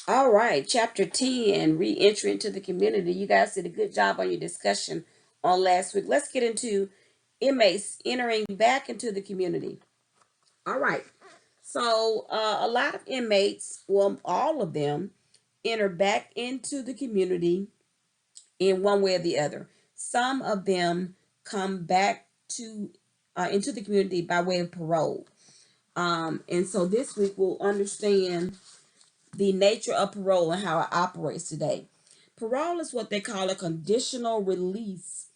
All right, chapter 10, re-entry into the community. You guys did a good job on your discussion on last week. Let's get into inmates entering back into the community. All right, so a lot of inmates, well, all of them, enter back into the community in one way or the other. Some of them come back to into the community by way of parole. And so this week we'll understand the nature of parole and how it operates today. Parole is what they call a conditional release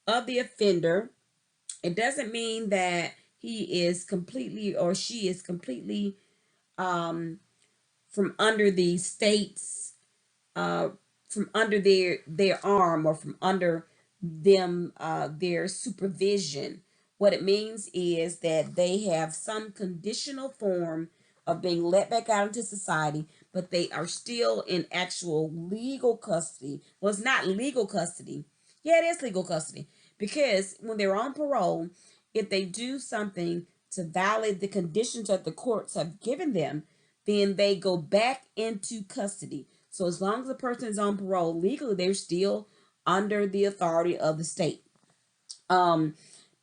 of the offender. It doesn't mean that he is completely or she is completely um, from under the state's uh, from under their arm or from under them their supervision. What it means is that they have some conditional form of being let back out into society, but they are still in actual legal custody. Well, it's not legal custody. Yeah, it is legal custody because when they're on parole, if they do something to violate the conditions that the courts have given them, then they go back into custody. So as long as a person is on parole legally, they're still under the authority of the state. Um,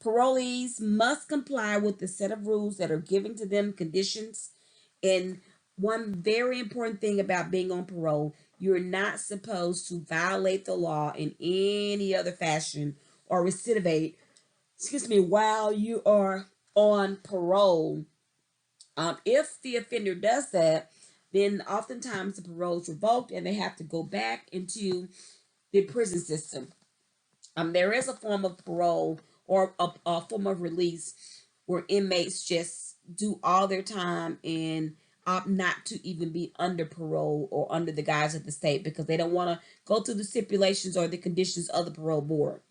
Parolees must comply with the set of rules that are given to them, conditions. And one very important thing about being on parole, you're not supposed to violate the law in any other fashion or recidivate, excuse me, while you are on parole. If the offender does that, then oftentimes the parole is revoked and they have to go back into the prison system. There is a form of parole or a form of release where inmates just do all their time and opt not to even be under parole or under the guise of the state because they don't want to go through the stipulations or the conditions of the parole board.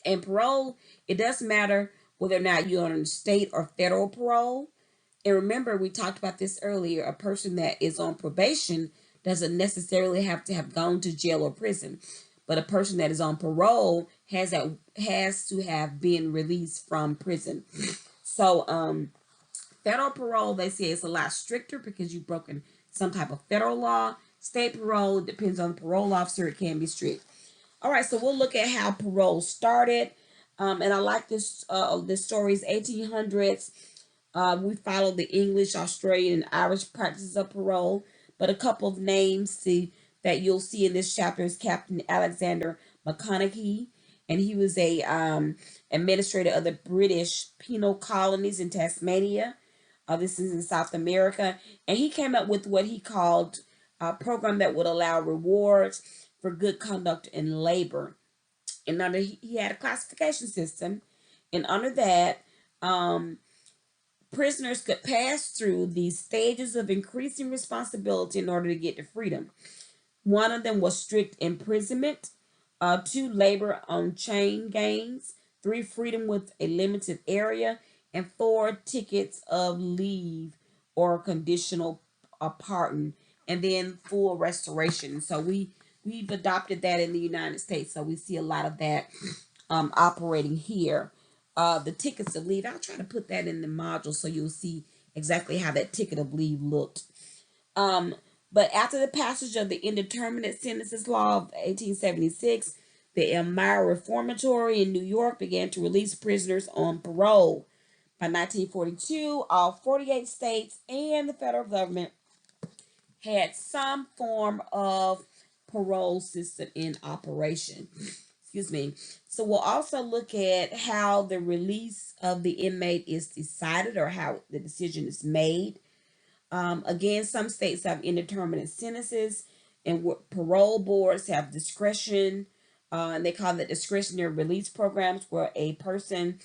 And parole, it doesn't matter whether or not you're on state or federal parole. And remember, we talked about this earlier. A person that is on probation doesn't necessarily have to have gone to jail or prison, but a person that is on parole has to have been released from prison. So, federal parole, they say, is a lot stricter because you've broken some type of federal law. State parole depends on the parole officer; it can be strict. All right, so we'll look at how parole started. And I like this story is 1800s. We follow the English, Australian, and Irish practices of parole, but a couple of names that you'll see in this chapter is Captain Alexander McConaughey, and he was a administrator of the British penal colonies in Tasmania. This is in South America, and he came up with what he called a program that would allow rewards for good conduct in labor. And under he had a classification system, and under that, um, prisoners could pass through these stages of increasing responsibility in order to get to freedom. One of them was strict imprisonment, two, labor on chain gangs, three, freedom with a limited area, and four, tickets of leave or conditional pardon, and then full restoration. So we've adopted that in the United States. So we see a lot of that operating here. The tickets of leave, I'll try to put that in the module so you'll see exactly how that ticket of leave looked. Um, but after the passage of the Indeterminate Sentences Law of 1876, the Elmira Reformatory in New York began to release prisoners on parole. By 1942, all 48 states and the federal government had some form of parole system in operation. Excuse me. So we'll also look at how the release of the inmate is decided or how the decision is made. Again, some states have indeterminate sentences, and parole boards have discretion, and they call it discretionary release programs, where a person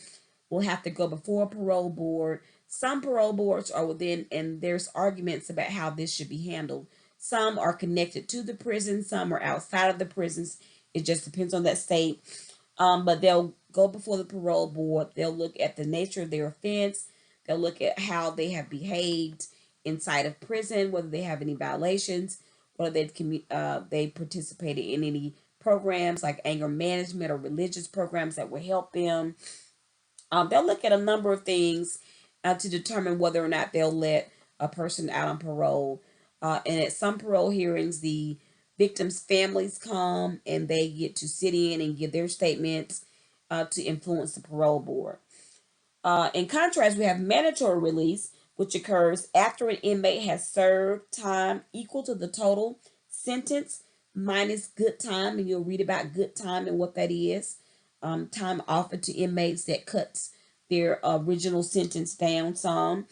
will have to go before a parole board. Some parole boards are within, and there's arguments about how this should be handled. Some are connected to the prison, some are outside of the prisons. It just depends on that state. But they'll go before the parole board. They'll look at the nature of their offense. They'll look at how they have behaved inside of prison, whether they have any violations, whether they participated in any programs like anger management or religious programs that will help them. They'll look at a number of things to determine whether or not they'll let a person out on parole. And at some parole hearings, the victims' families come and they get to sit in and give their statements to influence the parole board. In contrast, we have mandatory release, which occurs after an inmate has served time equal to the total sentence minus good time, and you'll read about good time and what that is. Time offered to inmates that cuts their original sentence down some.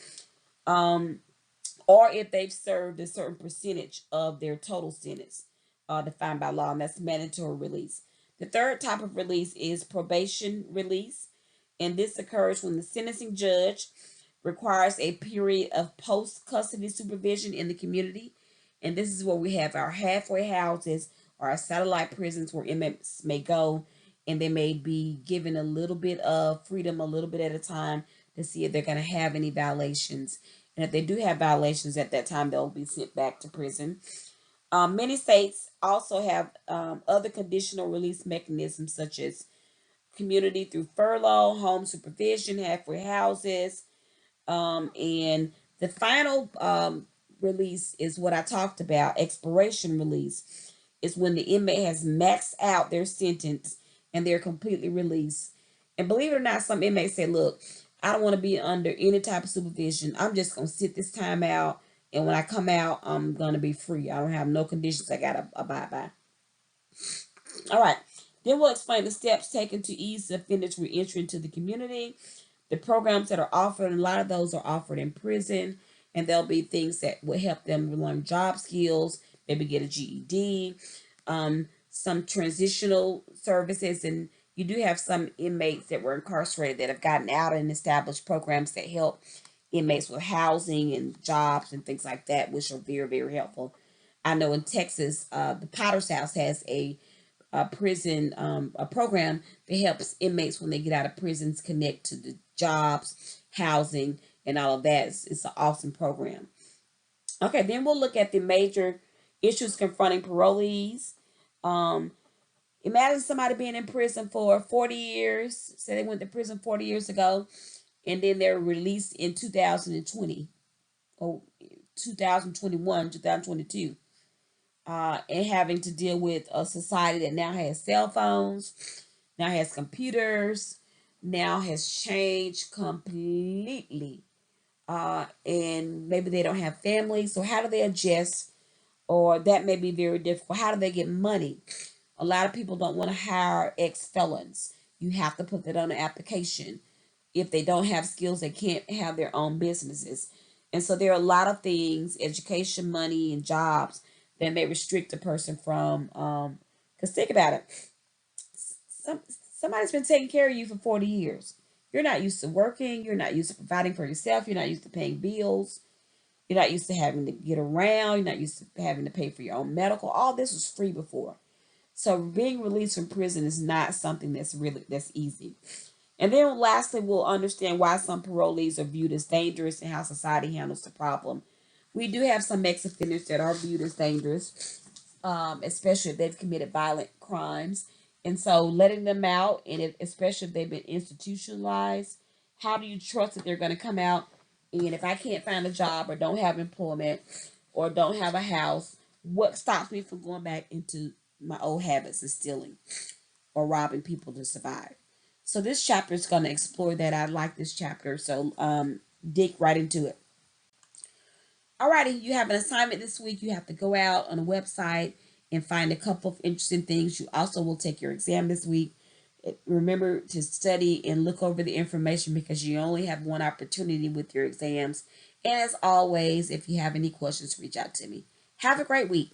Um, or if they've served a certain percentage of their total sentence defined by law, and that's mandatory release. The third type of release is probation release, and this occurs when the sentencing judge requires a period of post custody supervision in the community. And this is where we have our halfway houses or our satellite prisons where inmates may go and they may be given a little bit of freedom a little bit at a time to see if they're going to have any violations. And if they do have violations at that time, they'll be sent back to prison. Many states also have other conditional release mechanisms such as community through furlough, home supervision, halfway houses, and the final release is what I talked about. Expiration release is when the inmate has maxed out their sentence and they're completely released. And believe it or not, some inmates say, look, I don't want to be under any type of supervision. I'm just going to sit this time out. And when I come out, I'm going to be free. I don't have no conditions I got to abide by. All right. Then we'll explain the steps taken to ease the offender's reentry into the community. The programs that are offered, and a lot of those are offered in prison, and there'll be things that will help them learn job skills, maybe get a GED, some transitional services, and you do have some inmates that were incarcerated that have gotten out and established programs that help inmates with housing and jobs and things like that, which are very, very helpful. I know in Texas, the Potter's House has a prison a program that helps inmates when they get out of prisons connect to the jobs, housing, and all of that. It's an awesome program. Okay, then we'll look at the major issues confronting parolees. Um, Imagine somebody being in prison for 40 years. Say they went to prison 40 years ago, and then they're released in 2020 or 2021, 2022. And having to deal with a society that now has cell phones, now has computers, now has changed completely. And maybe they don't have families. So how do they adjust? Or that may be very difficult. How do they get money? A lot of people don't want to hire ex-felons. You have to put that on the application. If they don't have skills, they can't have their own businesses. And so there are a lot of things, education, money, and jobs that may restrict a person from, because think about it. Some, somebody's been taking care of you for 40 years. You're not used to working. You're not used to providing for yourself. You're not used to paying bills. You're not used to having to get around. You're not used to having to pay for your own medical. All this was free before. So being released from prison is not something that's easy. And then lastly, we'll understand why some parolees are viewed as dangerous and how society handles the problem. We do have some ex-offenders that are viewed as dangerous, especially if they've committed violent crimes. And so letting them out, and especially if they've been institutionalized, how do you trust that they're going to come out? And if I can't find a job or don't have employment or don't have a house, what stops me from going back into my old habits of stealing or robbing people to survive? So this chapter is going to explore that. I like this chapter, so dig right into it. Alrighty, you have an assignment this week. You have to go out on a website and find a couple of interesting things. You also will take your exam this week. Remember to study and look over the information because you only have one opportunity with your exams. And as always, if you have any questions, reach out to me. Have a great week.